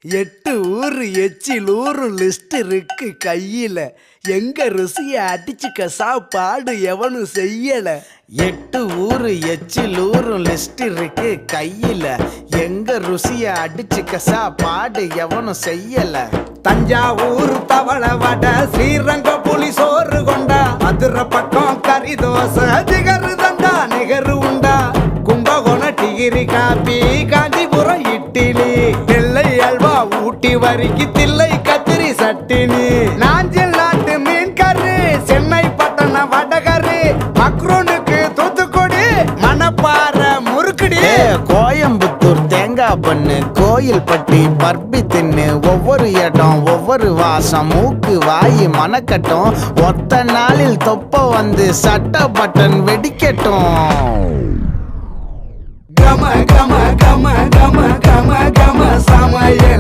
8 ஊரு எச்சிலூரு லிஸ்ட் இருக்கு கையில. எங்க ருசிய அடிச்சுக்க சாப்பாடு எவனும் செய்யல. 8 ஊரு எச்சிலூரு லிஸ்ட் இருக்கு கையில. எங்க ருசிய அடிச்சுக்க சாப்பாடு எவனும் செய்யல. தஞ்சாவூர் தவள வடை, ஸ்ரீரங்க புலி சோறு கொண்டா, மதுரை பக்கம் கறி தோசை, ஜிகரு தந்தா நிகரு உண்டா, கும்பகோணம் டிகிரி காப்பி, காஞ்சிபுரம் இட்லி, நெல்லை அல்வா ஊட்டி வரிக்கு தில்லை கத்திரி சட்டினி, நாஞ்சில் நாட்டு மீன் கறி, சென்னை பட்டண வடகரி, மக்ரூனுக்கு தூத்துக்குடி, மணப்பாறை முறுக்குடி, கோயம்புத்தூர் தேங்காய் பண்ணு, கோயில் பட்டி பர்பி தின்னு, ஒவ்வொரு இடம் ஒவ்வொரு வாசம், மூக்கு வாயி மணக்கட்டும், ஒத்த நாளில் தொப்ப வந்து சட்ட பட்டன் வெடிக்கட்டும். கம கம கம கம கம கம சமையல்